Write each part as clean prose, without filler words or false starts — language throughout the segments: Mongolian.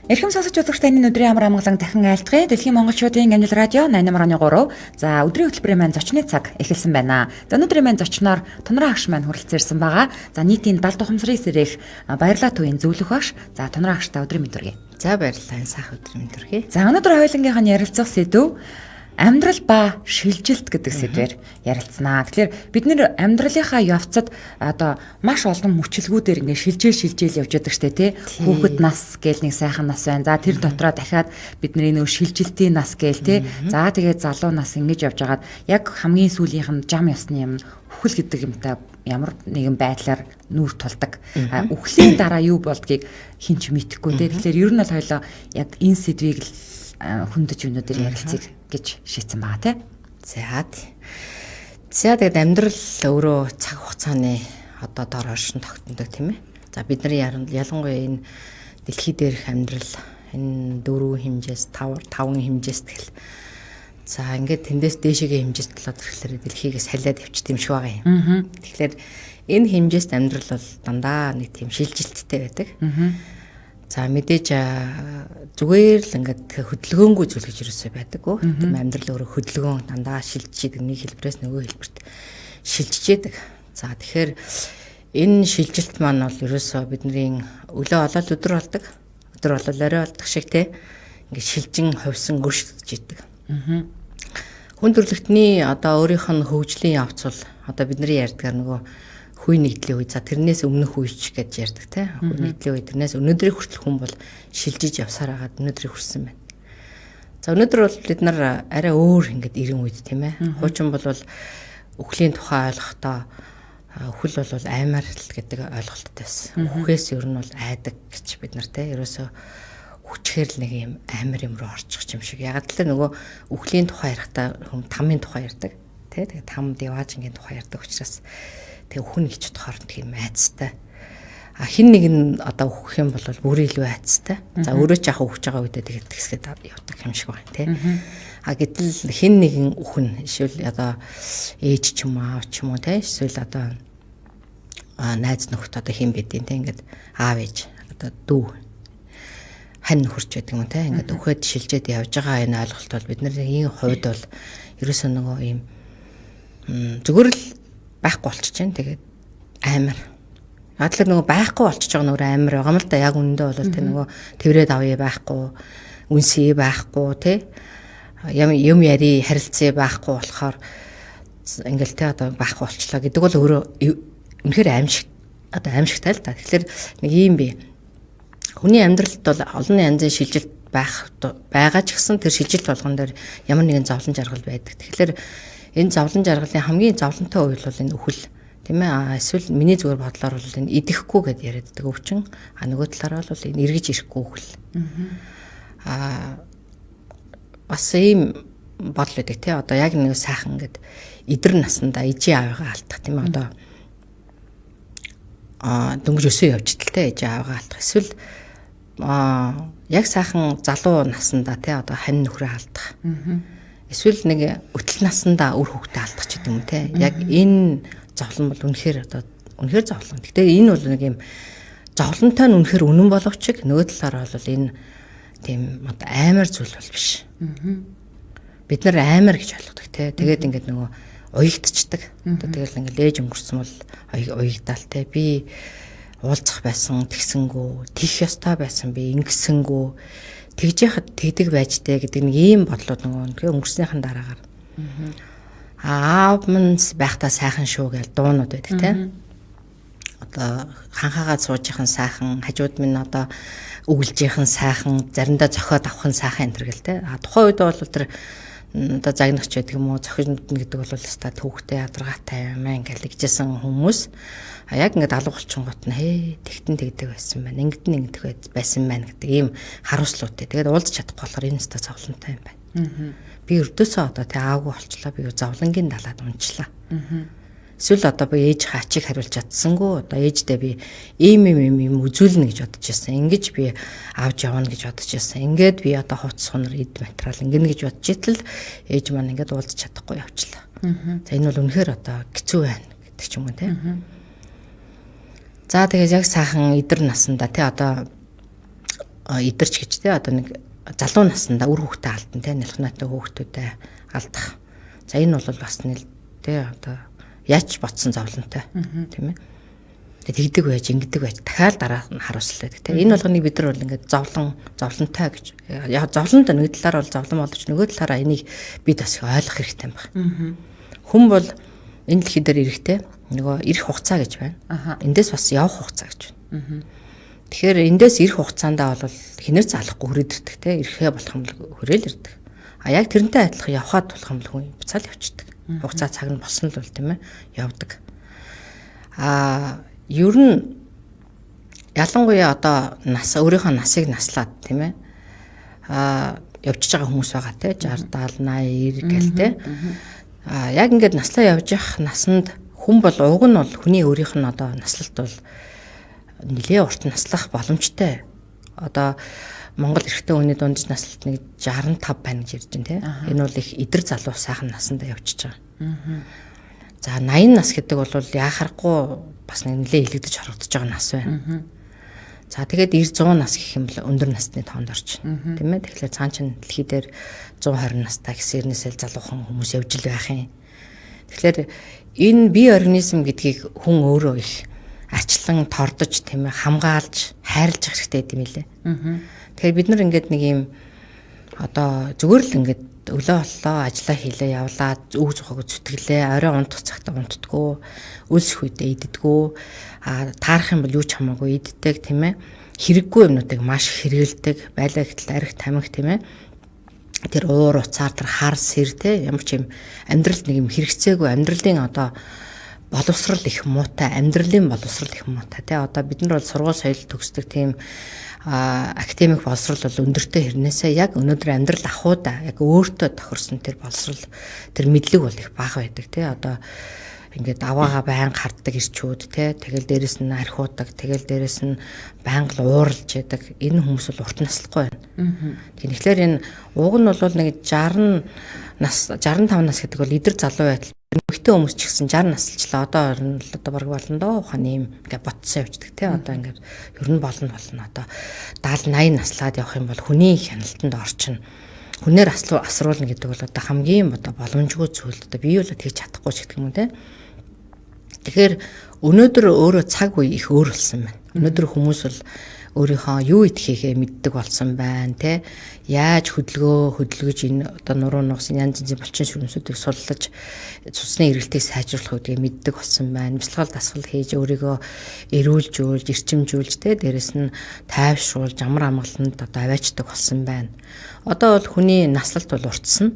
Эрхэм сонсож үзэгч таны өдрийн амар амгалан дахин айлтгая. Дэлхийн монголчуудын амжилт радио 88.3. За өдрийн хөтөлбөрийн маань зочны цаг эхэлсэн байна. За өнөөдрийн маань зочноор Тунраа агш маань хүрэлцээрсэн байгаа. За нийтийн 70 тухамсрын сэрэх баярлалаа төвийн зөвлөх багш. За Тунраа агштай өдрийн мэнд хүргэе. За баярлалаа сайхан өдрийн мэнд хүргэе. За өнөөдөр хоёулангийнх нь ярилцах сэдв амьдрал ба шилжилт гэдэг сэдвээр ярилцсанаа. Тэгэхээр бид нэр амьдралынхаа явцад одоо маш олон мөчлгүүдээр ингээд шилжээл явж байдаг штэ тий. Хүүхэд нас гээл нэг сайхан нас байна. За тэр дотроо дахиад бидний нөө шилжилтийн нас гээл тий. За тэгээд залуу нас ингэж явж хагаад яг хамгийн сүүлийнх нь жам ёсны юм үхэл гэдэг юмтай ямар нэгэн байдлаар нүүр тулдаг. Үхлийн дараа юу болдгийг хин ч мэдэхгүй тий. Тэгэхээр ер нь бол хоёлоо яг энэ сэдвийг л хүндэж өнөөдөр ярилцъя гэж шийдсэн байгаа тий. За тэгээд амьдрал өөрөө цаг хугацааны одоо дор оршин тогтнодог тийм ээ. За бидний ялангуяа энэ дэлхий дээрх амьдрал энэ 4 хэмжээс 5 хэмжээс тэгэл. За ингээд тэндээс дээшээгээ хэмжээс болоод ирэхлээр дэлхийг салиад явчих юм шиг байгаа юм. Тэгэхээр энэ хэмжээст амьдрал бол дандаа нэг тийм шилжилттэй байдаг. За мэдээж зүгээр л ингээд хөдөлгөөнгүй зүйл гэж юусоо байдаггүй. Тийм амьдрал өөрөө хөдөлгөөн дандаа шилжиж идэг нэг хэлбэрээс нөгөө хэлбэрт шилжиж идэг. За тэгэхээр энэ шилжилт маань бол ерөөсөө бидний өглөө олоод өдөр болдог. Өдөр болоод орой болдог шиг те ингээд шилжин хувьсан өршөлдөж идэг. Хүн төрөлхтний одоо өөрийнх нь хөгжлийн явц бол одоо бидний ярьдгаар нөгөө хүй нэгдлийн үе. За тэрнээс өмнөх үеч гэж ярьдаг те. Хүй нэгдлийн үе тэрнээс өнөөдрийн хүртэл хүн бол шилжиж явсаар хагаад өнөөдрийг хүрсэн байна. За өнөөдөр бол бид нар арай өөр ингээд ирэн үед тийм ээ. Хуучин бол үхлийн тухай ойлгохдоо үхэл бол аймаар л гэдэг ойлголттой байсан. Үхээс ер нь бол айдаг гэж бид нар те. Ерөөсөө хүчээр л нэг юм аймар юм руу орчих юм шиг. Ягаад гэвэл нөгөө үхлийн тухай ярихдаа хүн тамийн тухай ярьдаг. Тэ тэгээ там диваажингийн тухай ярьдаг учраас тэгээ хүн гэж бодохоор тийм айцтай. Хин нэг нь одоо өөхөх юм бол бүр илүү айцтай. За өөрөө ч яхаа өөхж байгаа үедээ тэгээд тэгсгээд явдаг юм шиг байна тий. Гэтэл хин нэгэн өөхн эсвэл одоо ээж ч юм аав ч юм уу тий эсвэл одоо найз нөхд одоо хин бидیں тий ингээд аав ээж одоо дүү хань хурч байдаг юм тий ингээд өөхөд шилжээд явж байгаа энэ ойлголт бол бидний хувьд бол ерөөсөө нөгөө юм зүгээр л байхгүй болчихж байна. Тэгээд амар. Яагаад нөгөө байхгүй болчихж байгаа нөр амар байгаа юм л да. Яг үнэндээ бол тэ нөгөө тэрвэрэд авъя байхгүй, үнсээ байхгүй тий. Юм яри харилцаа байхгүй болохоор ингээл тэ одоо байхгүй болчлаа гэдэг бол өөрөө үнэхээр аимшигтай л да. Тэгэхээр нэг юм би. Хүний амьдралд бол олон янзын шилжилт байгаа ч гэсэн тэр шилжилт болгон дээр ямар нэгэн зовлон жаргал байдаг. Тэгэхээр энэ зовлон жаргалын хамгийн зовлонтой үйл бол энэ үхэл тийм ээ. Эсвэл миний зүгээр бодлоор бол энэ идэхгүй гэдээ яриаддаг өвчин. Нөгөө талаараа бол энэ эргэж ирэхгүй үхэл. Бас ийм бодол өгдөг тий. Одоо яг нэг сайхан ингээд идэр наснда ижи аавыгаа алдах тийм ээ. Одоо дөнгөж өсөө явж идэлтэй ижи аавыгаа алдах. Эсвэл яг сайхан залуу наснда тий одоо хань нөхрөө алдах. Эсвэл нэг өтөл наснда үр хөвгтөө алдах ч гэдэг юм те. Яг энэ зовлон бол үнэхээр одоо үнэхээр зовлон. Гэтэ энэ бол нэг юм зовлонтой нь үнэхээр үнэн боловч нөгөө талаараа бол энэ тийм одоо аймаар зүйл бол биш. Бид нар аймаар гэж ойлгодог те. Тэгээд ингээд нөгөө уягдчихдаг. Одоо тэгэл ингээд лээж өнгөрсөн бол уягдаал те. Би уулзах байсан тэгсэнгүү, тийх ёстой байсан би ингэсэнгүү тэгж яхад тэгдэг байжтэй гэдэг нэг ийм бодлоод нөгөө өнгөрснийхэн дараагаар аав минь байхдаа сайхан шүү гэж дуунууд байдаг тийм. Одоо ханхаагаад суужийнхан сайхан, хажууд минь одоо өгөлжийнхэн сайхан, заримдаа зохиод авахын сайхан энэ төр гэл тийм. Тухайн үед бол тэр одоо загнагч байдаг юм уу, зохиолд гэдэг бол өстой төвхтэй ядаргаатай юм ингээл игжсэн хүмүүс. Яг ингээд алга болчихсон гот нь тэгтэн тэгдэг байсан байна. Ингэдэн ингэдэг байсан байна гэдэг ийм харуулслуудтэй. Тэгээд уулзч чадахгүй болохоор энэ өстой зовлонтой юм байна. Би өрдөөсөө одоо тэг аавгүй болчлаа. Би зовлонгийн далаад унчлаа. Эсвэл одоо би ээж хаачиг хариулж чадсангүй. Одоо ээждээ би ийм үзүүлнэ гэж бодож байсан. Ингэж би авч явна гэж бодож байсан. Ингээд би одоо хувцс хонор эд материал ингэнэ гэж бодож итэл ээж маань ингээд уулзч чадахгүй явчлаа. За энэ бол үнэхээр одоо хэцүү байна гэдэг ч юм уу те. За тэгээд яг сайхан идэр насанда тий одоо идэрч гэж те одоо нэг залуу наснда үр хүүхдээ алдсан те нялхнаатай хүүхдүүдэд алдах. За энэ бол бас нэг те одоо яаж ботсон зовлонтой тийм ээ. Тэгээд тэгдэг байж ингэдэг байж дахиад дараа нь харуулсан байдаг те. Энэ болгоныг бид нар бол ингээд зовлонтой гэж яг зовлонтой нэг талаараа бол зовлон боловч нөгөө талаараа энийг бид бас ойлгох хэрэгтэй юм байна. Хүн бол энэ дэлхий дээр ирэхтэй нөгөө ирэх хугацаа гэж байна. Эндээс бас явах хугацаа гэж байна. Тэгэхээр эндээс ирэх хугацаандаа бол хинээр залахгүй хүрээд ирдэг те. Ирэхээ болох юм бол хүрээл ирдэг. А яг тэрнтэй адилхан явхад болох юм бол хүн буцаал явчихдаг. Хугацаа цаг нь болсон л бол тийм ээ явдаг. Ер нь ялангуяа одоо өөрийнхөө насыг наслаад тийм ээ явж байгаа хүмүүс байгаа те 60 70 80 90 гэл те. Яг ингээд наслаа явж явах насанд хүн бол уг нь бол хүний өөрийнх нь одоо наслалт бол нэлээ урт наслах боломжтой. Одоо Монгол эрэгтэй хүний дунд наслалт нэг 65 байна гэж ярьж байна те. Энэ бол их идэр залуу сайхан насандаа явчихж байгаа. За 80 нас гэдэг бол яхахгүй бас нэг нэлээ илэгдэж харагдаж байгаа нас байна. За тэгээд 90 100 нас гэх юм бол өндөр насны тоонд орчихно. Тийм ээ. Тэгэхээр цаан чин дэлхий дээр 120 настай гэсэрнээсээ залуухан хүмүүс явж л байх юм. Тэгэхээр энэ бие организм гэдгийг хүн өөрөө их арчлан тордож тийм ээ хамгаалж хайрлаж хэрэгтэй юм лээ. Тэгэхээр бид нар ингээд нэг юм одоо зүгээр л ингээд өглөө боллоо ажиллаа хийлээ явлаа өг зохиог зүтгэлээ орой унтах цагтаа унтдаггүй үлсэх үедээ иддэггүй таарах юм бол юу ч хамаагүй иддэг тийм ээ хэрэггүй юмнуудыг маш хэрэгэлдэг байлаа гэтэл арх тамхи тийм ээ тэр уур уцаар тэр хар сэр те ямар ч юм амьдралд нэг юм хэрэгцээгүй амьдралын одоо боловсрал их муутай амьдралын боловсрал их муутай те одоо бид нар бол сургууль соёл төгсдөг тийм академик боловсрал бол өндөртэй хэрнээсээ яг өнөөдөр амьдрал ахуйда яг өөртөө тохирсон тэр боловсрал тэр мэдлэг бол их бага байдаг тий одоо ингээд аваага байн харддаг ирчүүд тий тэгэл дээрэс нь архиудаг тэгэл дээрэс нь байнга ууралж яадаг энэ хүмүүс бол урт наслахгүй байна. Тэгэхээр энэ уг нь бол нэг 60 нас 65 нас гэдэг бол идэр залуу байтал эмэгтэй хүмүүс ч гэсэн 60 наслчлаа. Одоо бараг болно доо ухааны юм ингээ ботсон явждаг тий. Одоо ингээ ер нь болно. Одоо 70 80 наслаад явах юм бол хүний хяналтанд орчин. Хүнээр асруулна гэдэг бол одоо хамгийн одоо боломжгүй зүйл. Одоо бие бол тэгж чадахгүй ч гэдэг юм уу тий. Тэгэхээр өнөөдөр өөрөө цаг үе их өөр болсон байна. Өнөөдөр хүмүүс бол өөрийнхөө юу идэхээ мэддэг болсон байна те яаж хөдөлгөж энэ одоо нуруу нугас янз янзын булчин шүрмсүүдийг суллаж цусны эргэлтийг сайжруулах үүдгийг мэддэг болсон байна. Бяцлал дасгал хийж өөрийгөө эрүүлжүүлж, эрчимжүүлж те дээрэс нь тайвшруулж амар амгаланд одоо аваачдаг болсон байна. Одоо бол хүний наслалт бол уртсан.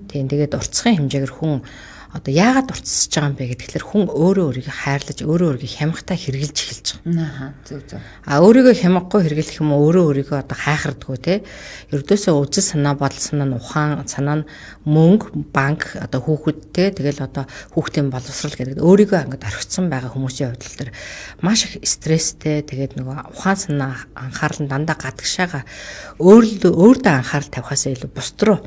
Тийм тэгээд уртсахын хэмжээгээр хүн одоо яагаад уртсаж байгаа юм бэ гэхээр хүн өөрөө өөрийгөө хайрлаж өөрөө өөрийгөө хямгтай хэрэгжилж эхэлж байгаа. Зөв. Өөрийгөө хямгахгүй хэрэглэх юм уу өөрөө өөрийгөө одоо хайхардггүй те. Ердөөсөө үзэл санаа бодол санаа нь ухаан санаа нь мөнгө банк одоо хүүхэд те тэгэл одоо хүүхдийн боловсрал гэдэг өөрийгөө ингээд орхицсан байгаа хүмүүсийн хувьд л маш их стресстэй тэгээд нөгөө ухаан санаа анхаарал нь дандаа гадагшаага өөртөө анхаарал тавихаас илүү бусд руу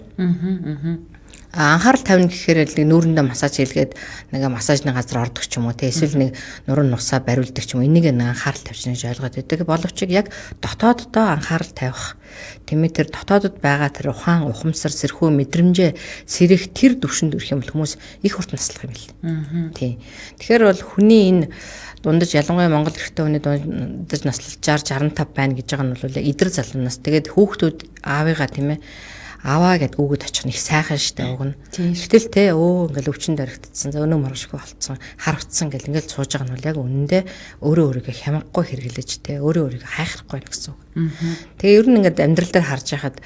анхаарал тавина гэхээр л нүүрэндээ массаж хийлгээд нэг массажны газар ордог ч юм уу те эсвэл нэг нуруу нусаа бариулдаг ч юм уу энийг нэг анхаарал тавьж гэж ойлгоод байдаг. Боловч яг дотооддоо анхаарал тавих тэмээ тэр дотоодод байгаа тэр ухаан ухамсар сэрхүү мэдрэмжээ сэрэх тэр төвшөнд өрөх юм бол хүмүүс их урт наслах юм бэл. Тий. Тэгэхээр бол хүний энэ дундаж ялангуяа Монгол эрэгтэй хүний дундаж наслал 60 65 байна гэж байгаа нь бол идэр залуунаас тэгээд хүүхдүүд аавыгаа тийм ээ аваа гэд гүгэд очих нь их сайхан штэ уг нь. Гэтэл те ингээл өвчин дөрөгдсөн. За өнөө моршгүй болцсон. Хар утсан гэл ингээл сууж байгаа нь бол яг үнэндээ өөрөө өөрийгөө хямгахгүй хэрэглэж те өөрөө өөрийгөө хайхрахгүй гэсэн үг. Тэгээ ер нь ингээд амьдрал дээр харж байхад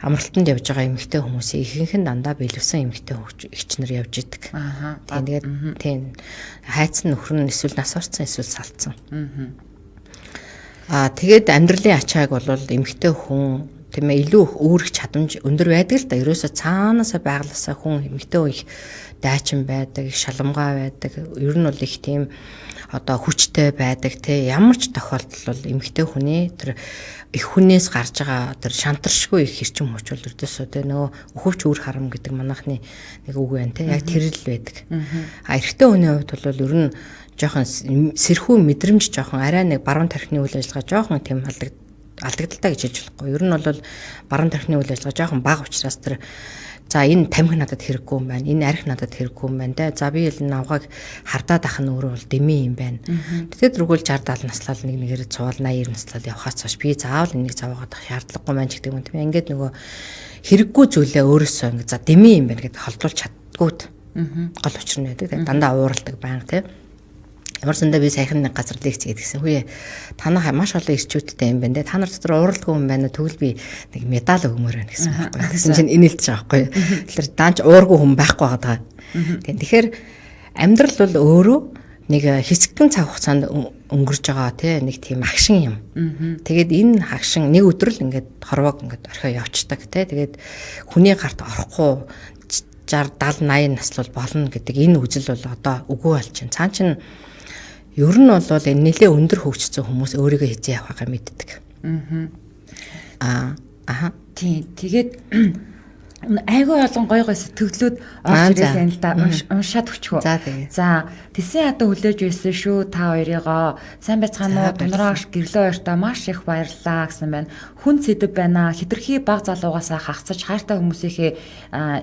амралтанд явж байгаа эмэгтэй хүмүүсийн ихэнх нь дандаа бэлэвсэн эмэгтэй эгч нар явж идэг. Тэгээд тийм хайцсан нөхөр нь эсвэл нас орсон эсвэл салцсан. Тэгээд амьдралын ачааг бол эмэгтэй хүн тийм ээ илүү их өөрөх чадамж өндөр байдаг л да. Ерөөсө цаанаасаа байгласаа хүн эмэгтэй их дайчин байдаг, шаламгай байдаг. Ер нь бол их тийм одоо хүчтэй байдаг те ямар ч тохиолдол бол эмэгтэй хүний тэр их хүнээс гарч байгаа тэр шантаршгүй их хэрчим хүч бол ердөөсөө те нөгөө өхөвч үр харам гэдэг манайхны нэг үг байна те яг тэр л байдаг. Эрэгтэй хүний хувьд бол ер нь жоохон сэрхүү мэдрэмж жоохон арай нэг баруун тархины үйл ажиллагаа жоохон тийм алдагдaltaа гэж хэлж болохгүй. Ер нь бол баруун тархины үйл ажиллагаа жоохон бага учраас тэр за энэ тамхи надад хэрэггүй юм байна. Энэ арх надад хэрэггүй юм байна те. За би энэ авгааг хардаад ах нь өөрөө бол дэмий юм байна. Тэгээд тэргүүл 60 70 наслал нэг нэгээр цуул 80 наслал явахаас хойш би заавал энийг заваагаад шаардлагагүй маань ч гэдэг юм тийм. Ингээд нөгөө хэрэггүй зүйлээ өөрөөсөө ингээд за дэмий юм байна гэдээ холдуулж чаддгүйд. Гол учир нь байдаг. Тэгээд дандаа ууралдаг байнга те. Ямар сандаа би саяхан нэг газар лекц хийдгсэн. Хүүе танаа маш олон ирчүүдтэй юм байна. Та нар дотор ууралгүй юм байна. Тэгвэл би нэг медаль өгмөр байна гэсэн байхгүй. Тэгсэн чинь инээлж байгаа байхгүй. Тэгэхээр даанч уургүй хүн байхгүй байгаа. Тэгэхээр амьдрал бол өөрөө нэг хэсэгэн цаг хугацаанд өнгөрж байгаа тий нэг тийм агшин юм. Тэгээд энэ агшин нэг өдөр л ингээд хорвоог ингээд орхио явцдаг тий. Тэгээд хүний гарт орохгүй 60 70 80 наслал болно гэдэг энэ үзэл бол одоо үгүй болчихно. Цаан чинь ер нь бол энэ нэлээ өндөр хөгжсөн хүмүүс өөрийгөө хизээ явахаа мэддэг. Тийм. Тэгээд айгүй олон гой сэтгэлдлүүд орж ирсэн л да. Уншаад өчгөө. За тэсийн хатан хүлээж байсан шүү та хоёрыгоо. Сайн байцгаана уу? Тунраач гэрлөө хоёртаа маш их баярлалаа гэсэн байна. Хүн сэдэв байна. Хитрхи баг залуугаасаа хагцаж хайртай хүмүүсийнхээ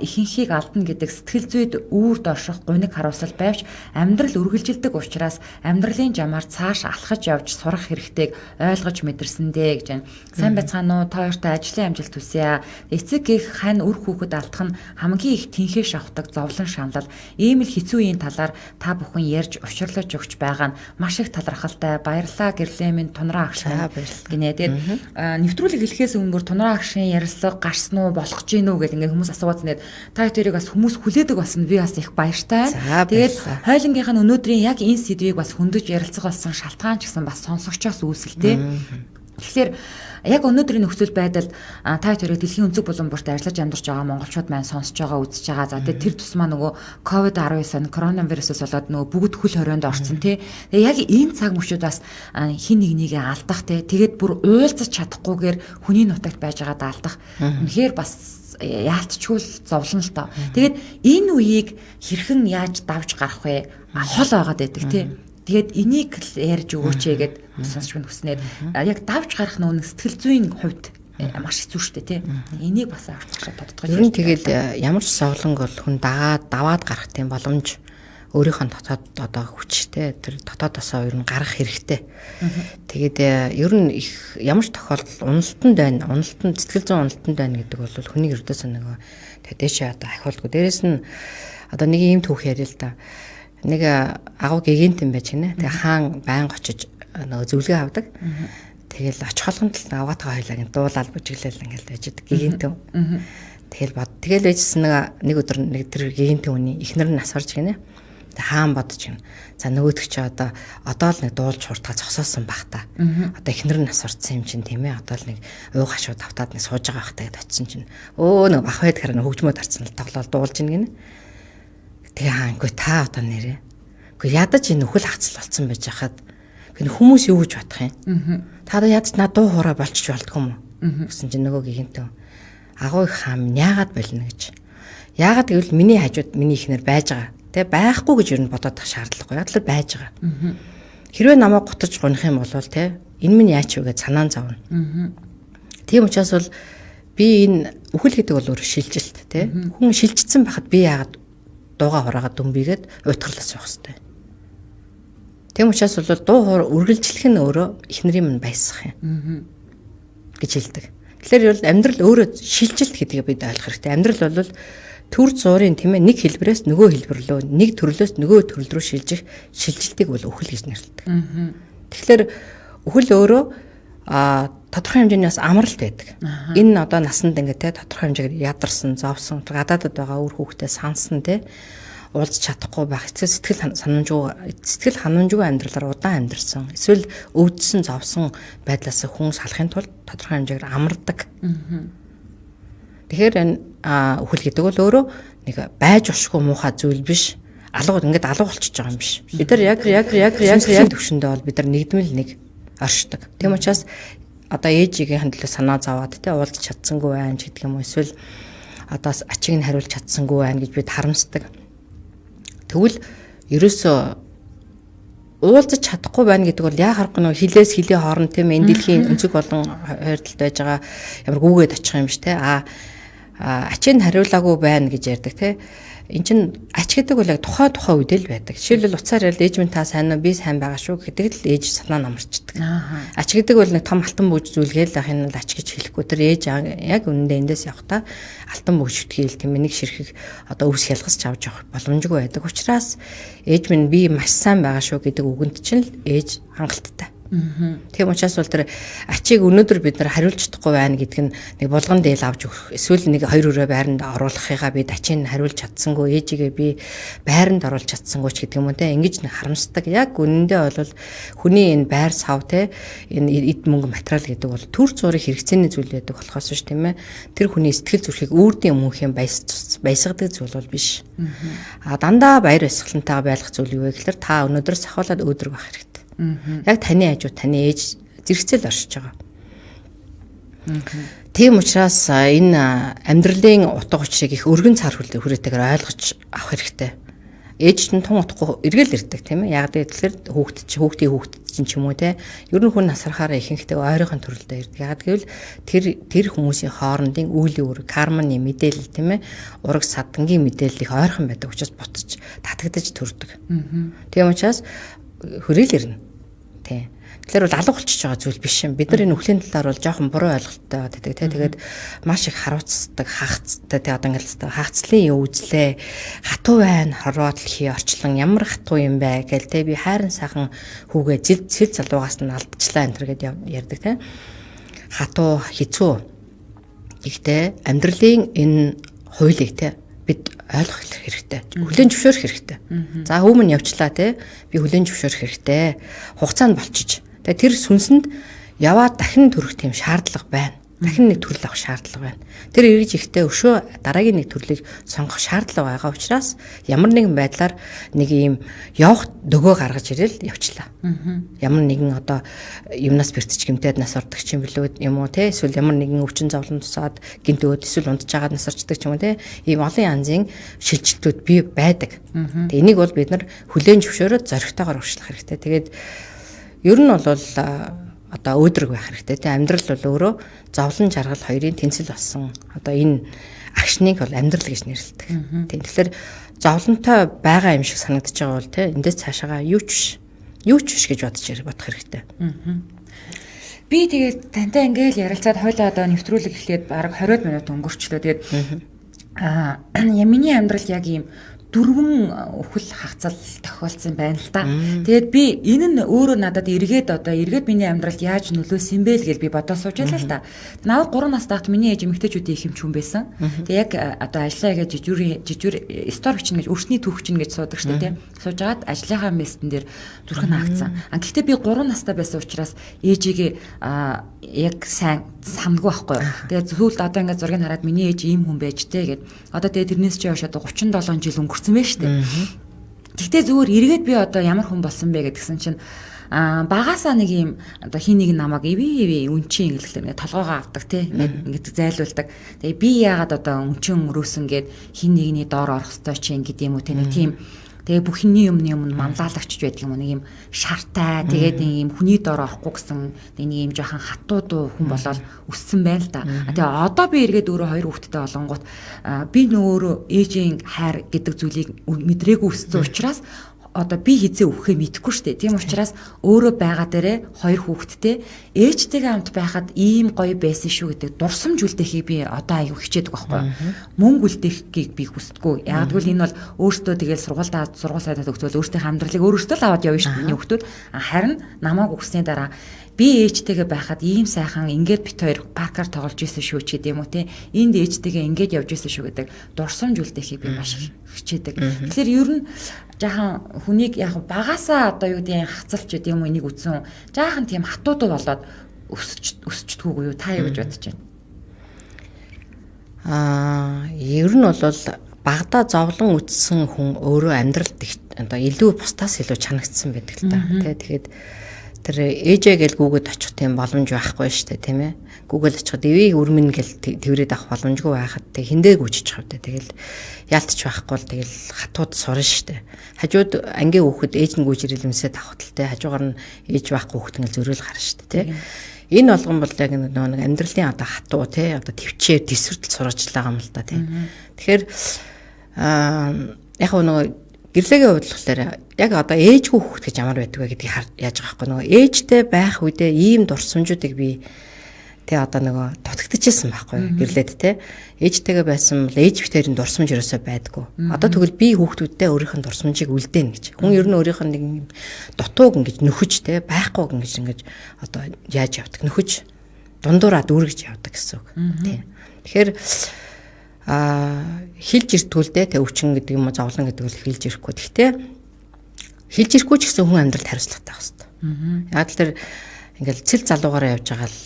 ихэнхийг алдна гэдэг сэтгэл зүйд үүрд орших гуниг харуулсал байвч амьдрал үргэлжилдэг учраас амьдралын жамаар цааш алхаж явж сурах хэрэгтэйг ойлгож мэдэрсэндээ гэж байна. Сайн байцгаана уу? Та хоёртаа ажлын амжилт хүсье. Эцэг их хань үр хүүхэд алдах нь хамгийн их тэнхээ шавхдаг зовлон шаналл. Ийм л хэцүү үеийн талаар та бүхэн ярьж уширлаж өгч байгаа нь маш их талархалтай. Баярлалаа гэрлээ минь Тунраа агш гинэ. Тэгээд нэвтрүүлэг хэлэхээс өмнө Тунраа агшийн ярилцлага гарсан уу болох гэж гинүү гэл ингээд хүмүүс асуугац нэт та тэрийг бас хүмүүс хүлээдэг болсон би бас их баяртай. Тэгээд хойлонгийнх нь өнөөдрийн яг энэ сэдвийг бас хөндөж ярилцах болсон шалтгаан ч гэсэн бас сонсогчоос үүсэлтэй. Тэгэхээр яг өнөөдрийн нөхцөл байдалд та хоёрыг дэлхийн өнцөг булан бүрт ажиллаж амьдарч байгаа монголчууд маань сонсож байгаа, үзэж байгаа. За тэгээд тэр тусмаа нөгөө COVID-19 коронавирусээс болоод нөгөө бүгд хөл хорионд орсон тий. Тэгээ яг энэ цаг мөчид бас хин нэг нэгээ алдах тий. Тэгээд бүр уйлзаж чадахгүйгээр хүний нутагт байж байгаад алдах. Үнэхээр бас яалтчгүй зовлон л тоо. Тэгээд энэ үеийг хэрхэн яаж давж гарах вэ? Хол байгаад байдаг тий. Тэгээд энийг ярьж өгөөч гэгээд сонсч байна хүснээр яг давж гарах нэг сэтгэл зүйн хувьд маш хэцүү шттэ тий. Энийг бас авч тахшаа тодтогч. Ер нь тэгэл ямар ч зовлон бол хүн даваад гарах тийм боломж өөрийнхөө дотоод одоо хүчтэй тэр дотоодосоо ер нь гарах хэрэгтэй. Тэгээд ер нь их ямар ч тохиолдолд уналтанд байна. Уналтанд сэтгэл зүйн уналтанд байна гэдэг бол хүний ердөөс нөгөө тэдэшээ одоо ахиулдгүй. Дээрэс нь одоо нэг ийм түүх яриа л да. Нэг агуу гэгэнтэн байж гинэ. Тэгээ хаан байнга очиж нөгөө зөвлөгөө авдаг. Тэгэл очих болгонд л аваатгаа хоёлаа дуулаад бүжиглэл ингээл байж идэг гэгэнтэн. Тэгэл байжсэн нэг өдөр нэг тэр гэгэнтэн хүний эхнэр нь нас орж гинэ. Тэгээ хаан бодож гинэ. За нөгөөдөг чи одоо л нэг дуулж хурдгаа зогсоосон бах та. Одоо эхнэр нь нас орсон юм чинь тийм ээ. Одоо л нэг уу хашууд автаад нэг сууж байгаа бах та гэдээ очисон чинь нэг бах байдгаар хөгжмөд харцсан л тоглол дуулж гинэ. Тэгээ хаангүй та одоо нэрээ. Гэхдээ ядаж энэ нөхөл хацал болсон байж хахад хүмүүс юу гэж бодох юм? Та ядаж над дуу хоорой болчих болдгоо юм уу? Гэсэн чинь нөгөө гинтэн агуу их хаам яагаад болно гэж. Яагаад гэвэл миний хажууд миний ихнэр байж байгаа. Тэ байхгүй гэж юу н бодоод тах шаардлагагүй. Яг л байж байгаа. Хэрвээ намайг гутарч гунах юм бол тэ энэ минь яач вэ гэж санаан зовно. Тийм учраас бол би энэ үхэл гэдэг бол өөр шилжилт тэ. Хүн шилжчихсэн байхад би яагаад дууга хураагаад дүнбигээд уйтгарлаас явах хэрэгтэй. Тийм учраас бол дуу хоор үргэлжлэх нь өөрөө эхнэрийн минь баясах юм. гэж хэлдэг. Тэгэхээр бол амьдрал өөрөө шилжилт гэдгийг бид ойлгох хэрэгтэй. Амьдрал бол төр зуурын тийм ээ нэг хэлбэрээс нөгөө хэлбэр рүү, нэг төрлөөс нөгөө төрөл рүү шилжих шилжилтийг бол үхэл гэж нэрлэдэг. Тэгэхээр үхэл өөрөө тодорхой хэмжээний бас амралт байдаг. Энэ одоо насанд ингээд те тодорхой хэмжээгээр ядарсан, зовсон, гадаадд байгаа үр хүүхдээ сансан те уулзч чадахгүй байх, сэтгэл ханамжгүй амьдралаар удаан амьдэрсэн. Эсвэл өвдсөн, зовсон байдлаас хүн салахын тулд тодорхой хэмжээгээр амардаг. Тэгэхээр энэ үхэл гэдэг бол өөрөө нэг байж ушгүй муухай зүйл биш. Алга ингээд алга болчихж байгаа юм биш. Бид нар яг төвшөндөө бол бид нар нэгдмэл нэг оршдог. Тийм учраас одоо ээжийн төлөө санаа зовоод те уулзч чадсангүй байх гэдэг юм уу, эсвэл одоо ачиг нь хариулж чадсангүй байх гэж бид харамсдаг. Тэгвэл ерөөсөө уулзаж чадахгүй байна гэдэг бол яа харахгүй нэг хилээс хилийн хооронд тийм энэ дэлхийн өнцөг болон хойртолд байж байгаа ямар гүгээд очих юм биш те ачинд хариулаагүй байна гэж ярьдаг те эн чин ач гэдэг бол яг тухай үед л байдаг. Жишээлбэл уцаар ярил ээж минь та сайн уу би сайн байгаа шүү гэдэг л ээж санаа намарчдаг. Ач гэдэг бол нэг том алтан бууж зүйлгээл ах энэ л ач гэж хэлэхгүй тэр ээж яг үнэндээ эндээс явахдаа алтан бууж үтгээл тийм нэг ширхэг одоо өвс хялгасч авч явах боломжгүй байдаг. Учираас ээж минь би маш сайн байгаа шүү гэдэг үгэнд чинь л ээж хангалттай. Тийм учраас бол тэр ачийг өнөөдөр бид нар хариулж чадахгүй байна гэдэг нь нэг булган дээл авч өгөх эсвэл нэг хоёр өрөө байранд оруулахыгаа бид ачийг хариулж чадсангүй ээжигээ би байранд оруулж чадсангүй ч гэдэг юм уу те ингэж харамсдаг. Яг үнэндээ бол хүний энэ байр сав те энэ эд мөнгө материал гэдэг бол төр зураг хэрэгцээний зүйл байдаг болохоос ш тийм ээ тэр хүний сэтгэл зүрхийг үрдийн мөнхийн баясгадаг зүйл бол биш. Дандаа баяр баясгалантайгаа байлгах зүйл юу вэ гэхээр та өнөөдөр сахиулаад өөдрөг байх хэрэгтэй. Яг таны хажууд таны ээж зэрэгцэл оршиж байгаа. Тийм учраас энэ амьдралын утга учирыг их өргөн цар хүрээтэйгээр ойлгож авах хэрэгтэй. Ээж нь тун утгагүй эргэл ирдэг тийм ээ. Яг тэгэхээр хүүхдийн чинь ч юм уу те. Ер нь хүн насархаараа ихэнхдээ ойрхон төрөлдөө ирдэг. Яг гэвэл тэр хүмүүсийн хоорондын үүлийн үүрэг карманы мэдээлэл тийм ээ. Ураг садангийн мэдээлэл их ойрхон байдаг учраас буцаж татагдаж төрдөг. Тийм учраас хөрөөл ирнэ. Тэгэхээр бол алга болчихж байгаа зүйл биш юм. Бид нар энэ өхлийн талаар бол жоохон буруу ойлголттой байдаг тий. Тэгээд маш их харуулцдаг, хаагцтай тий одоо ингээл хаагцлын үзлээ. Хатуу байна, хорвоод дэлхий орчлон ямар хатуу юм бэ гэл тий би хайран сайхан хүүгээ зэл залуугаас нь алдчихлаа энэ төр гэд ярьдаг тий. Хатуу хэцүү. Гэхдээ амьдралын энэ хуулийг тий бид ойлгох хэрэгтэй. Хүлээн зөвшөөрөх хэрэгтэй. За өмнө явчлаа те. Би хүлээн зөвшөөрөх хэрэгтэй. Хугацаанд болчих. Тэгээ тэр сүнсэнд яваад дахин төрөх тийм шаардлага байна. Дахин нэг төрөл авах шаардлага байна. Тэр эргэж ихтэй өшөө дараагийн нэг төрлийг сонгох шаардлага байгаа учраас ямар нэгэн байдлаар нэг ийм явах дөгөө гаргаж ирэл явчлаа. Ямар нэгэн одоо юмнаас бэртэж гэмтээд нас ордог юм билүү юм уу те эсвэл ямар нэгэн өвчин зовлон тусаад гинт өөд эсвэл унтж байгаа нас орчдөг юм уу те ийм олон янзын шилжилтүүд бий байдаг. Тэгээ энийг бол бид нар хүлээн зөвшөөрөөд зоригтойгоор урьдчилах хэрэгтэй. Тэгээд ер нь бол одоо өөдрөг байх хэрэгтэй тийм амьдрал бол өөрөө зовлон жаргал хоёрын тэнцэл болсон одоо энэ агшныг бол амьдрал гэж нэрлэдэг. Тийм тэгэхээр зовлонтой байгаа юм шиг санагдаж байгаа бол тийм эндээс цаашаага юу ч биш гэж бодох хэрэгтэй. Би тэгээд тантай ингээл ярилцаад хойлоо одоо нэвтрүүлэг эхлээд бараг 20 минут өнгөрчлөө. Тэгээд миний амьдрал яг ийм дөрвөн өхөл хагцал тохиолдсон байна л да. Тэгээд би энэ нь өөрөө надад эргээд миний амьдралд яаж нөлөөсөн бэ л гэж би бодож сууж байлаа л да. Наваг 3 настай хат миний ээж эмэгтэйчүүдийн их юм хүн байсан. Тэгээд яг одоо ажиллаа гэж жижүүр стор бичнэ гэж өрсний түүх чинь гэж суудаг штэ тий. Сууж агаад ажлынхаа местэн дээр зүрх нь хаагдсан. Гэхдээ би 3 настай байсан учраас ээжигээ яг сайн сангүй байхгүй. Тэгээд сүүлд одоо ингээд зургийг хараад миний ээж ийм хүн байж тээ гэд. Одоо тэгээд тэрнээс чи явшаад 37 жил өнгөрсөн байна шүү дээ. Гэхдээ зүгээр эргээд би одоо ямар хүн болсон бэ гэдгсэн чинь багасаа нэг юм одоо хин нэг намайг эвээ үнчин ингэлэхлээр ингээд толгоогоо авдаг тий ингээд зайлуулдаг. Тэгээ би яагаад одоо үнчин өнгөрөөсөн гэд хин нэгний доор орох ёстой чи ингээд юм уу тий нэг тийм тэгээ бүхний юмны өмнө манлайлагч байдаг юм нэг юм шартай тэгээд нэг юм хүний доор орохгүй гэсэн нэг юм жоохон хатуу хүн болоод өссөн байна л да. Тэгээ одоо би эргээд өөрөө 2 хүүхэдтэй болонгууд би нөөрөө ээжийн хайр гэдэг зүйлийг мэдрээгүй өссөн учраас одоо би хизээ өвөхөө мэдэхгүй шүү дээ. Тийм учраас өөрөө байгаа дээрээ 2 хүүхэдтэй ээжтэйгээ хамт байхад ийм гоё байсан шүү гэдэг дурсамж үлдээхийг би одоо аягүй хичээдэг байхгүй. Мөнгө үлдээхийг би хүсдэггүй. Яг гэвэл энэ бол өөртөө тэгэл сургууль сайдад өгтөл өөртөө амьдралыг өөрөөсөө л аваад явна шүү дээ. Хүүхдүүд харин намайг өгсөний дараа би ээжтэйгээ байхад ийм сайхан ингээд бит хоёр паркаар тоглож исэн шүү ч гэдэм үү те. Энд ээжтэйгээ ингээд явж исэн шүү гэдэг дурсамж үлдээхийг би маш хичээдэг. Тэгэхээр ер нь жаахан хүнийг яг багасаа одоо юу гэдэг хацалч гэдэг юм уу энийг үтсэн жаахан тийм хатуудуу болоод өсчдгүүгүй юу та юу гэж бодож байна? Ер нь бол багада зовлон үтсэн хүн өөрөө амьдралд одоо илүү бусдаас илүү чанагдсан байдаг л да. Тэгэхэд тэр ээжээ гэл гүгэд очих тийм боломж байхгүй шүү дээ тийм ээ. Гүгэл очиход эвийг өрмөн гэл тэрвэрэд авах боломжгүй байхад тэг хиндээ гүйчих хэвдэ. Тэгэл яалтч байхгүй бол тэгэл хатууд сурна шүү дээ. Хажууд ангийн хүүхэд ээж нь гүйж ирэлмсээ тавхталтай хажуугаар нь ээж байхгүй хүүхэд ингээл зөрөөл гарна шүү дээ тийм. Энэ болгон бол яг нэг амьдралын одоо хатуу тий одоо төвчээр төсвөртөл сургажлаа юм л да тий. Тэгэхээр яг нөгөө гэрлэгийн хувьд болохоор яг одоо ээжгүй хүүхэд гэж ямар байдаг вэ гэдгийг яаж байгаа байхгүй нөгөө ээжтэй байх үедээ ийм дурсамжуудыг би тий одоо нөгөө дутагдчихсан байхгүй гэрлээд тий ээжтэйгээ байсан бол ээж битэрийн дурсамж ерөөсөө байдгүй. Одоо тэгвэл би хүүхдүүдтэй өөрийнх нь дурсамжийг үлдээн гэж. Хүн ер нь өөрийнх нь нэг дутууг ингэж нөхөж тий байхгүй ингэж ингэж одоо яаж явдаг нөхөж дундуураа дүүргэж явдаг гэсэн үг тий. Тэгэхээр хилж иртгүүлдэ тэ өвчин гэдэг юм уу зовлон гэдэг бол хилж ирэхгүй. Гэхдээ хилж ирэхгүй ч гэсэн хүн амьдралд хариуцлагатай байх хэрэгтэй. Яг л тэр ингээл цэл залуугаараа явж байгаа л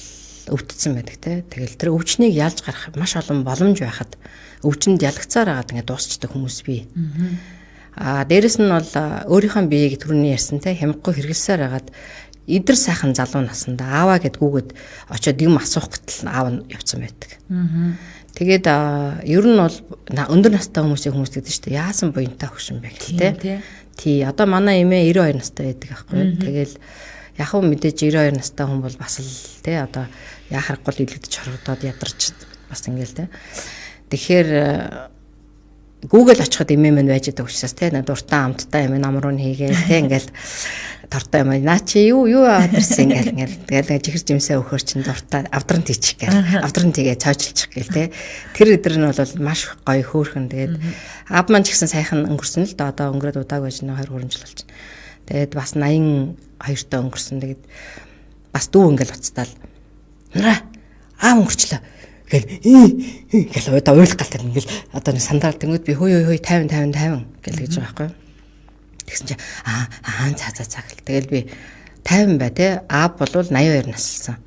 өвдсөн байдаг те. Тэгэл тэр өвчнийг ялж гарах маш олон боломж байхад өвчнөд ялгцаар агаад ингээд дуусчдаг хүмүүс бий. Дээрэс нь бол өөрийнхөө биеийг түрүүний ярьсан те хямггүй хэрэглэсээр агаад идэр сайхан залуу насанда ааваа гэд гүгэд очиод юм асуух гэтэл аав нь явцсан байдаг. Тэгээд ер нь бол өндөр настай хүмүүсийн хүмүүс гэдэг чинь яасан буянтай хөшин бэ гэх тий. Одоо манай эмээ 92 настай байдаг аахгүй. Тэгэл яг хөө мэдээж 92 настай хүн бол бас л тий одоо яхахгүй л илэгдэж хорогдоод ядарч бас ингээл тий. Тэгэхээр Google очиход эмээ мэн байж байгаа учраас тий дуртай амттай эмээ намруу хийгээл тий ингээл дуртай юм наа чи юу авдарсан ингээл тэгэл чихэр жимсээ өгөхөр чин дуртай авдран тийчих гээл авдран тэгээ цойжилчих гээл тий. Тэр өдөр нь бол маш гоё хөөрхөн тэгээд аав маань ч гэсэн сайхан өнгөрсөн л да одоо өнгөрөөд удааг байж 2 3 жил болж. Тэгээд бас 82 таа өнгөрсөн. Тэгээд бас дүү ингээл уцтаал. Нара аав өнгөрчлөө. Гэл одоо уйлах галтай ингээл одоо нэг сандрал тэнгүүд би хөөе 50 гэл гэж байгаа байхгүй. Тэгсэн чи цаа гэл. Тэгэл би 50 бай те аав болвол 82 наслсан.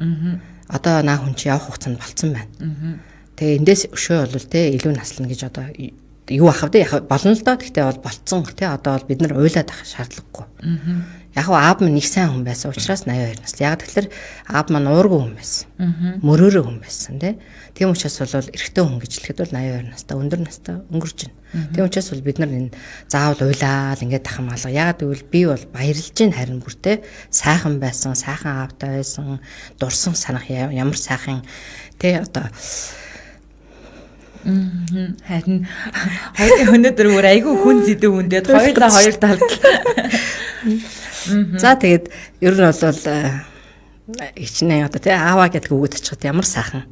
Одоо наа хүн чи явах хугацаанд болцсон байна. Тэгээ эндээс өшөө болвол те илүү наслна гэж одоо юу ахав те болно л доо. Гэхдээ бол болцсон те одоо бол бид нар уйлаад авах шаардлагагүй. Яг аав минь нэг сайн хүн байсан учраас 82 насл. Яг тэгэхээр аав маань уургүй хүн байсан. Мөрөөрөө хүн байсан тий. Тийм учраас бол эрэгтэй хүн гэж хэлэхэд бол 82 настай өндөр настай өнгөрч байна. Тийм учраас бол бид нар энэ заавал уйлаад ингээд тахам алга. Яг гэвэл би бол баярлж байна харин бүр тий сайхан байсан, сайхан аавтай байсан, дурсан санах ямар сайхан тий одоо харин өнөөдөр өөр айгүй хүн зэдв үндэд хоёулаа хоёр талд. За тэгээд ер нь бол ичнээ одоо тий ааваа гэдэг үгэд очиход ямар сайхан.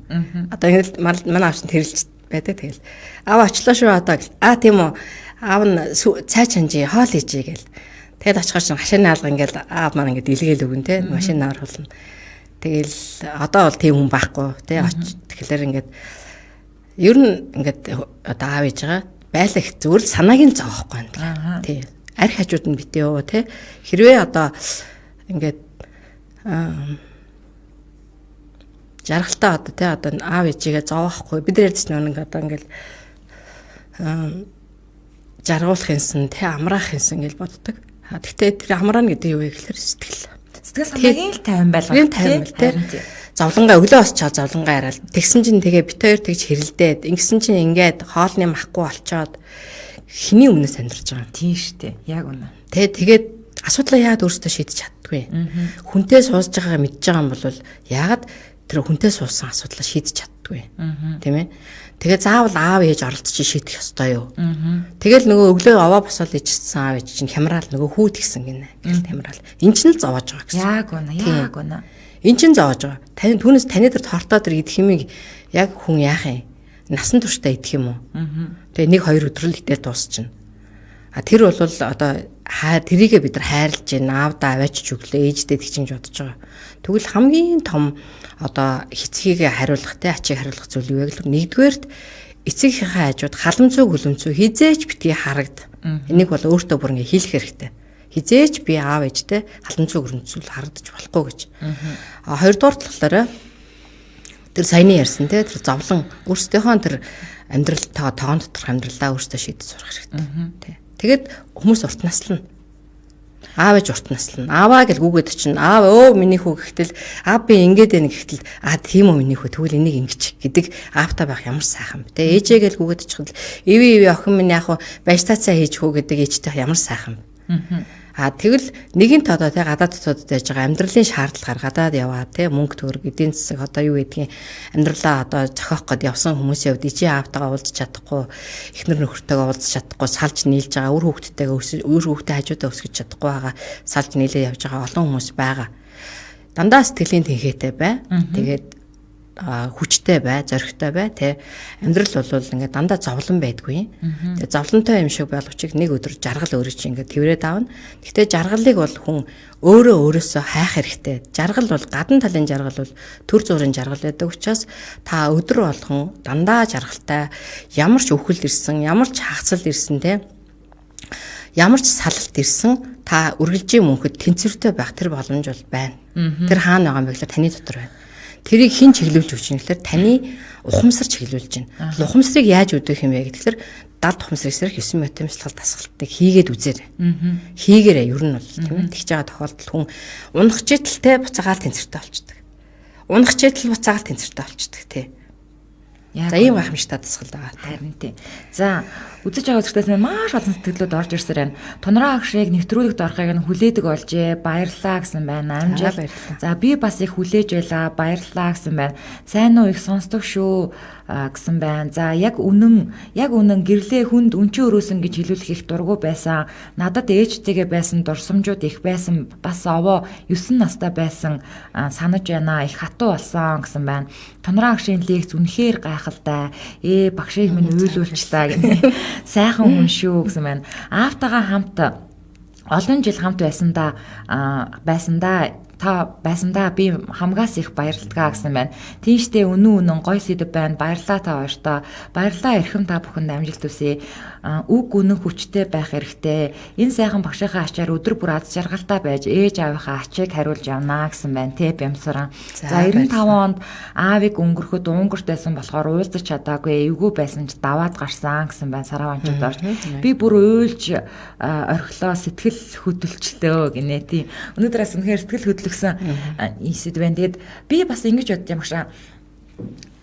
Одоо ингэ манай аав чинь тэрэлж байдаг тэгэл. Аав очлоо шүү одоо гэл. Тийм үү. Аав нь цай чанжи хоол хийжээ гэл. Тэгэл очихоор чинь хашааны алга ингээл аав маань ингээд илгээл өгөн тий машинаар хулна. Тэгэл одоо бол тийм хүн байхгүй тий тэгэхээр ингээд ер нь ингээд одоо аав ээж байгаа байлаа их зүгээр л санааг нь зовоохгүй байна. Тий. Арх хажууд нь битээ юу те хэрвээ одоо ингээд жаргалтаа одоо те одоо аав ээжигээ зовоохгүй бид нар ярьж нэг одоо ингээд жаргуулах юмсан те амраах юмсан гэж боддог. Гэхдээ тэр амраана гэдэг юу вэ гэхээр сэтгэл санаагийн л тайван байлгах те зовлонгаа өглөө осчоо зовлонгаа яриад тэгсэн чинь тэгээ бит хоёр тэгж хэрэлдээд ингэсэн чинь ингээд хоолны махгүй болчоод хиний өмнөөс амьдарч байгаа. Тийм штэ. Яг үнэ. Тэгээд асуудлаа яагаад өөрсдөө шийдэж чаддгүй. Хүнтэй сууж байгаагаа мэдж байгаа юм бол яагаад тэр хүнтэй суусан асуудлаа шийдэж чаддгүй. Тийм ээ. Тэгээд заавал аав ээж оролцож шийдэх ёстой юу? Тэгэл нөгөө өглөө аваа босоод ичсэн аав ээж чинь хямраал нөгөө хүү тэгсэн гинэ. Тэгэл хямраал. Энд чинь л зовоож байгаа гэсэн. Яг үнэ. Энд чинь зовоож байгаа. Таны түүнээс таны дээр тортоо тэр идэх юмыг яг хүн яах юм? Насан туршдаа идэх юм уу? Тэгээ 1-2 өдөр л идэл дуусчихна. Тэр бол одоо тэрийгээ бид нар хайрлаж байна. Аавдаа аваачч өглөө ээждээ тэгчинж бодож байгаа. Тэгвэл хамгийн том одоо эцгийгээ хариулах те ачийг хариулах зүйл юу вэ гэвэл нэгдүгээрт эцгийнхээ хажууд халамцуу хөлөмцөө хизээч битгий харагд. Энийг бол өөртөө бүр ингээ хийх хэрэгтэй. Хизээч би аав ээжтэй халамцуу хөлөмцөл харагдаж болохгүй гэж. Хоёрдугаар талаараа тэр саяны ярьсан те тэр зовлон өөрсдийнхөө тэр амьдралтаа тоон доторх амьдралаа өөрсдөө шийдэж сурах хэрэгтэй. Тэ. Тэгээд хүмүүс урт наслна. Аав ээж урт наслна. Ааваа гэж гүгээд чинь аав өө миний хүү гэхтэл аав би ингээд байна гэхтэл тийм үү миний хүү тэгвэл энийг ингэж гэдэг аавтай байх ямар сайхан бэ. Тэ ээжээ гэж гүгээд чихэл иви охин минь яг баяжтаацаа хийж хүү гэдэг ээжтэй ямар сайхан бэ. Тэгвэл нэгэн тодоо те гадаад дотоод байж байгаа амьдралын шаардлагаар гадаад яваа те мөнгө төгрөг эдийн засаг одоо юу гэдгийг амьдралаа одоо зохиох гээд явсан хүмүүсийн хувьд ичээ аавтайгаа уулзах чадахгүй эхнэр нөхөртөйгөө уулзах чадахгүй салж нийлж байгаа үр хүүхдтэй хажуудаа өсгөж чадахгүй байгаа салж нийлээ явж байгаа олон хүмүүс байгаа. Дандаа сэтгэлийн тэнхээтэй бай. Тэгээд хүчтэй бай, зоригтой бай, тэ амьдрал бол ингээд дандаа зовлон байдгүй. Тэгээ зовлонтой юм шиг боловч нэг өдөр жаргал өөрөө чи ингээд тэрвэрэд аавна. Гэхдээ жаргалыг бол хүн өөрөөсөө хайх хэрэгтэй. Жаргал бол гадна талын жаргал бол төр зүрийн жаргал байдаг учраас та өдөр болгон дандаа жаргалтай ямар ч өвхөл ирсэн, ямар ч хагцал ирсэн тэ ямар ч салалт ирсэн та үргэлжийн мөнхөд тэнцвэртэй байх тэр боломж бол байна. Тэр хаана байгаа юм бэ гэхээр таны дотор байна. Тэрийг хэн чиглүүлж өгч юм гэхээр таны ухамсар чиглүүлж байна. Ухамсарыг яаж өдөөх юм бэ гэхээр далд ухамсар эсрэг 9 метр мэсгэл дасгалтыг хийгээд үзээрэй. Хийгээрэй ер нь бол тийм ээ. Тэгж байгаа тохиолдолд хүн унах чийтэлтэй буцаагаал тэнцвэртэй болчдөг. Унах чийтэл буцаагаал тэнцвэртэй болчдөг тий. За ийм гайхамшигтай дасгал байгаа. Харин тий. За үзэж байгаа үзэгчдээс маш олон сэтгэлүүд орж ирсээр байна. Тунраа агшийг нэвтрүүлэгт орохыг нь хүлээдэг болжээ. Баярлалаа гэсэн байна. Амжилт. За би бас их хүлээж байлаа. Баярлалаа гэсэн байна. Сайн уу их сонсдог шүү гэсэн байна. За яг үнэн гэрлээ хүнд өнчөө өрөөсөн гэж хэлүүлэх их дургу байсан. Надад ээжтэйгээ байсан дурсамжууд их байсан. Бас овоо 9 настай байсан санаж байна. Их хатуу болсон гэсэн байна. Тунраа агшийн лекц үнэхээр гайхалтай. Багшийг минь уйлуулч та гэнэ. Сайхан хүн шүү гэсэн байна. Аавтайгаа хамт олон жил хамт байсандаа би хамгаас их баярлалаа гэсэн байна. Тийштэй үнэн гой сэдв байна. Баярлалаа та хоёртоо. Баярлалаа эрхэм та бүхэнд амжилт хүсье. Үг үнэн хүчтэй байх хэрэгтэй. Энэ сайхан багшийнхаа ачаар өдөр бүр аз жаргалтай байж ээж аавынхаа ачийг хариулж явнаа гэсэн байна. Тэ бямсараа. За 95 онд аавыг өнгөрөхөд уунгартайсан болохоор уулзах чадаагүй. Эвгүй байсан ч даваад гарсан гэсэн байна. Сараванчууд орж. Би бүр уйлж орхилоо сэтгэл хөдлөлтөө гинэ тий. Өнөөдрөөс үнэхээр сэтгэл хөдлөсөн сэдв байна. Тэгээд би бас ингэж бодож юм шаа.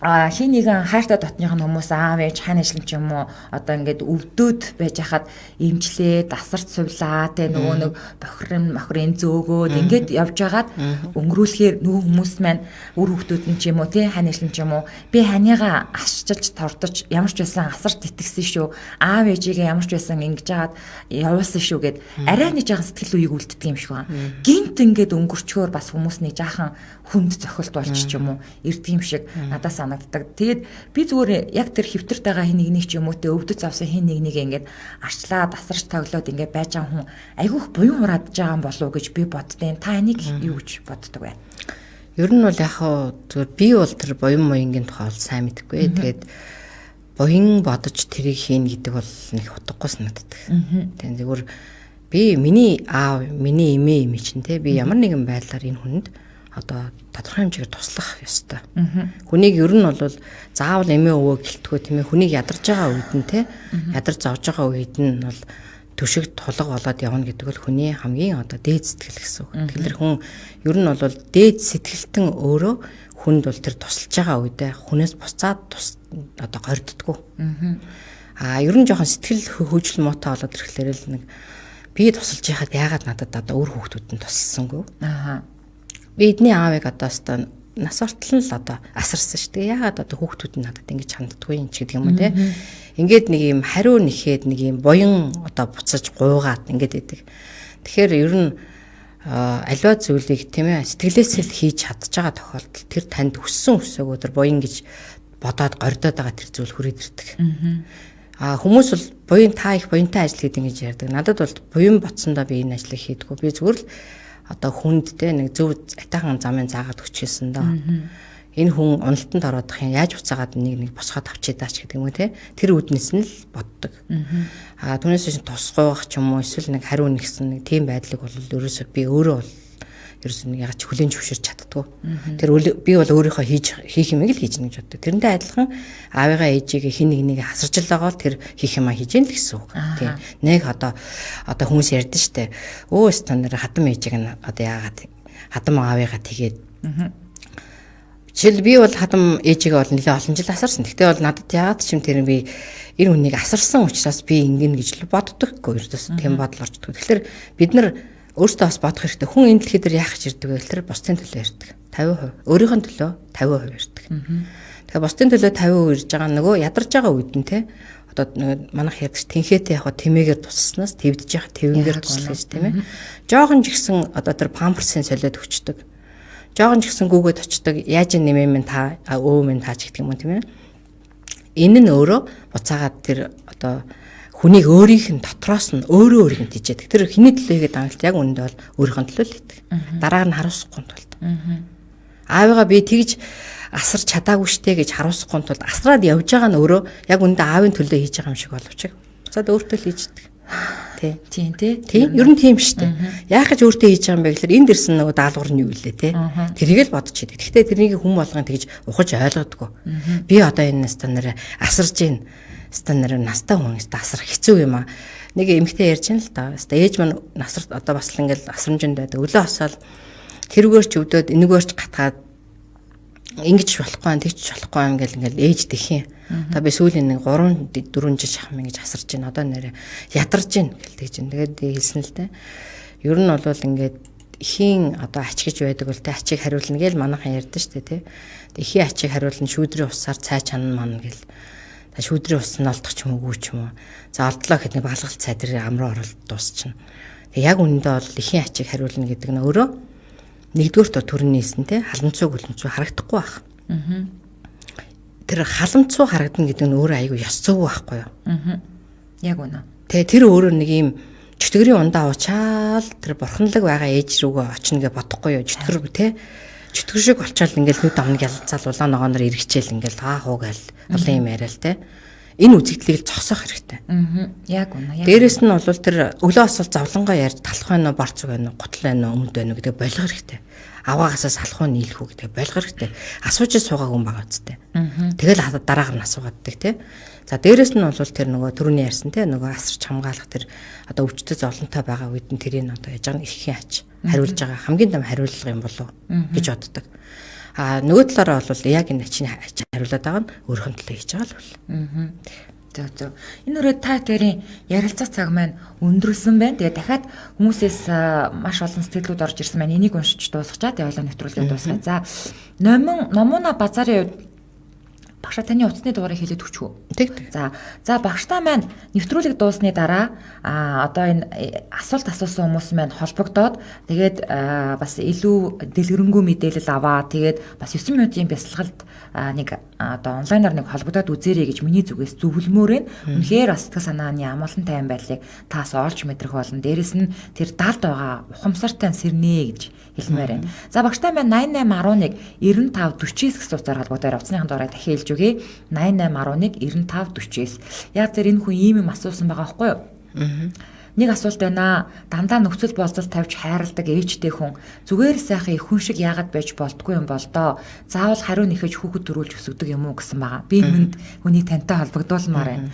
Хин нэгэн хайртай дотных нь хүмүүс аав ээж хань ажиллам ч юм уу одоо ингээд өвдөөд байж хахад имжлээ дасарч сувлаа тэ нөгөө нэг бохрын зөөгөөд ингээд явж хагаад өнгөрүүлэхээр нөгөө хүмүүс маань үр хөвгтүүд нь ч юм уу тэ хань ажиллам ч юм уу би ханыгаа асчилж тордож ямар ч байсан асарт итгэсэн шүү аав ээжигээ ямар ч байсан ингэж хагаад явуулсан шүү гэд арай нэг жаахан сэтгэл үеийг үлддэг юм шиг байна. Гинт ингээд өнгөрчхөөр бас хүмүүсний жаахан хүнд зохилт болж ч юм уу эрдэг юм шиг надаас Тэгээд би зүгээр яг тэр хэвтэртэйгээ хин нэг ч юм уу те өвдөж авсан хин нэг ингээд арчлаа дасарч тоглоод ингээд байж байгаа хүн айгүйх буян хураадж байгаа юм болов уу гэж би боддیں۔ Та энийг юу гэж боддог вэ? Ер нь бол яг зүгээр би бол тэр буян моёнгийн тухай бол сайн мэдэхгүй. Тэгээд буян бодож тэрийг хийн гэдэг бол нэг утгагүй санагддаг. Тэгээд зүгээр би миний аав, миний эмээ чинь те би ямар нэгэн байдлаар энэ хүнд одоо тодорхой хэмжээгээр туслах ёстой. Хүнийг ер нь бол заавал эмээ өвөө гэлтгөө тийм ээ хүнийг ядарч байгаа үед нь те ядарч зовж байгаа үед нь бол төшиг тулга болоод явна гэдэг бол хүний хамгийн одоо дээд сэтгэл гэсэн үг. Тэгэхээр хүн ер нь бол дээд сэтгэлтэн өөрөө хүнд бол тэр тусалж байгаа үедээ хүнээс буцаад одоо горддгоо. Ер нь жоохон сэтгэл хөвжил муутай болоод ирэхлээр л нэг би тусалж яхад яагаад надад одоо өөр хүүхдүүд нь туссангүй. Би эдний аавыг одоо өстой нас ортол л одоо асарсан шүү дээ. Яагаад одоо хүүхдүүд нь надад ингэж ханддаггүй юм ч гэдэг юм уу те. Ингээд нэг юм хариу нэхэд нэг юм буян одоо буцаж гуугаад ингээд идэг. Тэгэхээр ер нь аливаа зүйлийг тийм ээ сэтгэлээсээ л хийж чадж байгаа тохиолдолд тэр танд өссөн өсөөгөө тэр буян гэж бодоод гордоод байгаа тэр зүйл хүрээд ирдэг. Хүмүүс бол буян та их буянтай ажил хийдэг гэж ярьдаг. Надад бол буян ботсондоо би энэ ажлыг хийдэггүй. Би зүгээр л одоо хүндтэй нэг зөв атайхан замын заагаад өччихсэн доо. Энэ хүн уналтанд ороодох юм яаж уцаагаад нэг босгоод авчидаач гэдэг юм уу те. Тэр үднэс нь л боддог. Түүнээс чинь тусгуух ч юм уу эсвэл нэг хариу нэгсэн нэг тийм байдлыг бол ерөөсөө би өөрөө бол ерөөс нэг ягаад ч хүлэн зөвшөөрч чаддгүй. Тэр би бол өөрийнхөө хийх юмыг л хийж гэнэ гэж боддог. Тэрнтэй адилхан аавыгаа ээжигээ хин нэг хасарч л байгаа бол тэр хийх юмаа хийж гэнэ л гэсэн үг. Тийм. Нэг одоо хүмүүс ярьдэн штэ. Өө стандарт хатам ээжийг нь одоо яагаад хатам аавыгаа тэгээд жишээл би бол хатам ээжигээ бол нэлээ олон жил асарсан. Гэхдээ бол надад яагаад ч юм тэр би энэ хүнийг асарсан учраас би ингэн гэж л боддоггүй. Ердөөс тийм бодол орчдөг. Тэгэхээр бид нар өөртөө бас бодох хэрэгтэй. Хүн энэ дэлхий дээр яах гэж ирдэг вэ гэхээр бусдын төлөө ирдэг. 50%. Өөрийнхөө төлөө 50% ирдэг. Тэгэхээр бусдын төлөө 50% ирж байгаа нөгөө ядарч байгаа үед нь те одоо манайх ярьдаг тэнхээтэй яг тэмээгээр тусснаас твдж явах твэнгээр туслах гэж тийм ээ. Жохон ч гэсэн одоо тэр памперсын солиод өчтдөг. Жохон ч гэсэн гүгээд очдог. Яаж нэмээ минь та өө минь таач гэдэг юм уу тийм ээ. Энэ нь өөрөө буцаагаад тэр одоо хүнийг өөрийнх нь дотроос нь өөрийнх нь тийжээд. Тэр хэний төлөө хийгээд байгаа юм яг үүндээ бол өөрийнх нь төлөө л хийдэг. Дарааг нь харуулсахгүй тулд. Аавыгаа би тэгж асарч чадаагүй штэ гэж харуулсахгүй тулд асраад явж байгаа нь өөрөө яг үүндээ аавын төлөө хийж байгаа юм шиг боловч. Буцаад өөртөө л хийждэг. Тийм. Ер нь тийм штэ. Яах гэж өөртөө хийж байгаа юм бэ гэхээр энд ирсэн нөгөө даалгавар нь юу вэ те? Тэрийг л бодож идэг. Гэхдээ тэрнийг хүн болгон тэгж ухаж ойлгодгоо. Би одоо энэ стандараа асарж гин стандараа настай хүн асар хэцүү юм аа. Нэг эмэгтэй ярьж байна л да. Ээж маань насар одоо бас л ингээл асрамжинд байдаг. Өглөө хосоод тэрүүгээр ч өвдөд энэгээр ч гатгаад ингэж болохгүй юм, тэгч болохгүй юм ингээл ээж тэхийн. Одоо би сүүлийн нэг 3 4 жил шахам ингэж асарж байна. Одоо нэрэ ядарж байна гэл тэгж байна. Тэгээд хэлсэн л дээ. Ер нь бол ингээд ихийн одоо ач гэж байдаг бол тэ ачийг хариулна гээл манайхан ярьдэн штэ тий. Ихийн ачийг хариулна шүүдрийн усаар цай чанан ман гэл. Та шүүдрийн ус нь олдох ч юм уу ч юм уу. За олдлоо гэхэд нэг балгалт цай дээр амруу оролт дуусчихна. Тэг яг үнэндээ бол ихийн ачийг хариулна гэдэг нь өөрөө нэгдүгээр төрний нийсэн те халамцуу хөлмцүү харагдахгүй байх. Тэр халамцуу харагдана гэдэг нь өөрөө айгүй ёс зүйн байхгүй юу? Яг үнэ. Тэгээ тэр өөрөө нэг юм чөтгөрийн ундаа уучаал тэр бурханлаг байгаа ээж рүүгээ очно гэж бодохгүй юу? Чөтгөр те чөтгөр шиг болчаал ингээл нүд амнаг ялцаал улаан ногооноор эргэжээл ингээл хаа гаал олон юм яриа л те. Энэ үзэгдлийг зогсоох хэрэгтэй. Яг үнэ. Дээрэс нь бол тэр өглөө осол завлангаа ярьж талах байна уу, барц байна уу, гутал байна уу, өмд байна уу гэдэг болгох хэрэгтэй. Аваагасаа салах уу, нийлэх үү гэдэг болгох хэрэгтэй. Асууж суугааг хүн байгаа үстэй. Тэгэл дараагаар нь асуугааддаг тий. За дээрэс нь бол тэр нөгөө түрүүний ярьсан тий нөгөө асарч хамгаалах тэр одоо өвчтөд зовлонтой байгаа үед нь тэрийг одоо яж байгаа ихийн ач хариулж байгаа хамгийн том хариулга юм болов гэж боддог. А нөгөө талаараа бол яг энэ ачны хариулаад байгаа нь өөрхөн төлөө хийж байгаа л бол. Зөв. Энэ өрөө та хоёрын ярилцах цаг маань өндөрлсөн байна. Тэгээ дахиад хүмүүсээс маш олон сэтгэлүүд орж ирсэн байна. Энийг уншиж дуусгачаад явлаа нэвтрүүлгээ дуусгая. За номуна базарын үед багшаа таны утасны дугаарыг хэлээд өгч үү? Тэг. За багштай маань нэвтрүүлэг дуусны дараа одоо энэ асуулт асуусан хүмүүс маань холбогдоод тэгээд бас илүү дэлгэрэнгүй мэдээлэл аваа. Тэгээд бас 9 минутын бясалгалд нэг одоо онлайнаар нэг холбогдоод үзээрэй гэж миний зүгээс зөвлөмөр нь. Үнэхээр бас сэтгэл санааны амгалантай юм байдлыг таас олж мэдрэх болно. Дээрэс нь тэр далд байгаа ухамсартай сэрнэ гэж хэлмээр байна. За багштай маань 8811 9549 гэсэн утсаар холбогдоод утасныхаа дугаарыг дахин хэлж өгье. 8811 9549. Яг тэр энэ хүн ийм юм асуусан байгаа байхгүй юу? Нэг асуулт байна. Дандаа нөхцөл болцол тавьж хайрладаг ээжтэй хүн зүгээр сайхан их хүн шиг яагаад байж болтгүй юм бол доо. Заавал хариу нэхэж хүүхэд төрүүлж өсгдөг юм уу гэсэн байгаа. Би хүнд хүнийг тантай холбогдуулмаар байна.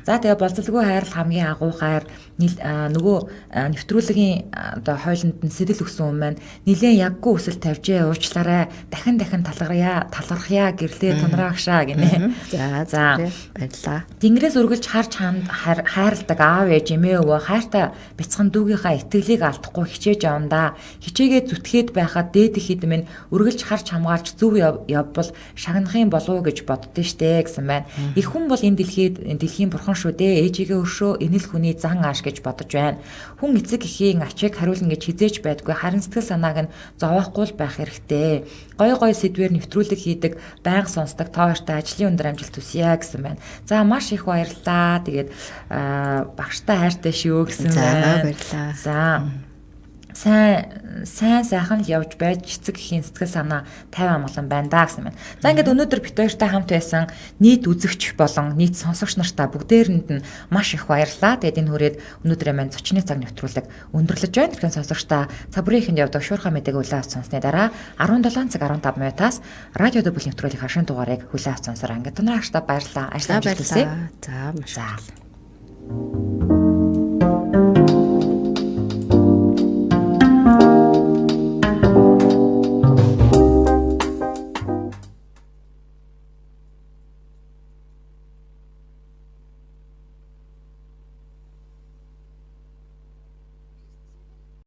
За тэгээ болцолгүй хайрал хамгийн агуу хайр нөгөө нэвтрүүлгийн одоо хойлонд нь сэтэл өгсөн юм байна. Нилээн яггүй өсөл тавьжээ уучлаарай. Дахин талархъя гэрлээ тунраагшаа гинэ. За баярлаа. Тэнгэрээс үргэлж харж хайрладаг аав ээж эмээ өвөө хайртай бяцхан дүүгийнхаа итгэлийг алдахгүй хичээж явандаа. Хичээгээ зүтгээд байхад дээд ихэд минь үргэлж харж хамгаалж зөв явбал шагнах юм болов уу гэж боддөө штэ гэсэн байна. Их хүн бол энэ дэлхийн бурхан шүү дээ. Ээжигээ өршөө энэл хүний зан ааш гэж бодож байна. Хүн эцэг эхийн ачийг хариулна гэж хизээж байдгүй. Харин сэтгэл санааг нь зовоохгүй байх хэрэгтэй. Гой сэдвээр нэвтрүүлэг хийдэг, байнга сонсдог тооёртой ажлын өндөр амжилт хүсье гэсэн байна. За маш их баярлалаа. Тэгээд багштай хайртай шүү гэсэн байна. Баярлалаа. сайхан л явж байж эцэг гэхийн сэтгэл санаа 50 амгалан байна даа гэсэн байна. За ингээд өнөөдөр бид хоёртай хамт байсан нийт үзэгч болон нийт сонсогч нартаа бүгдээрэнд нь маш их баярлалаа. Тэгээд энэ хүрээд өнөөдрийн маань зочны цаг нэвтрүүлэг өндөрлөж байна. Тэгэхээр сонсогчдаа цаг бүрийн эхэнд явдаг шуурхай мэдээг хүлээн авч сонссны дараа 17 цаг 15 минутаас радио дэвбэл нэвтрүүлгийн хашин дугаарыг хүлээн авч сонсороо. Ингээд тунраа агштай баярлалаа. Ажлаа амжилт хүсье. За маш баярлалаа.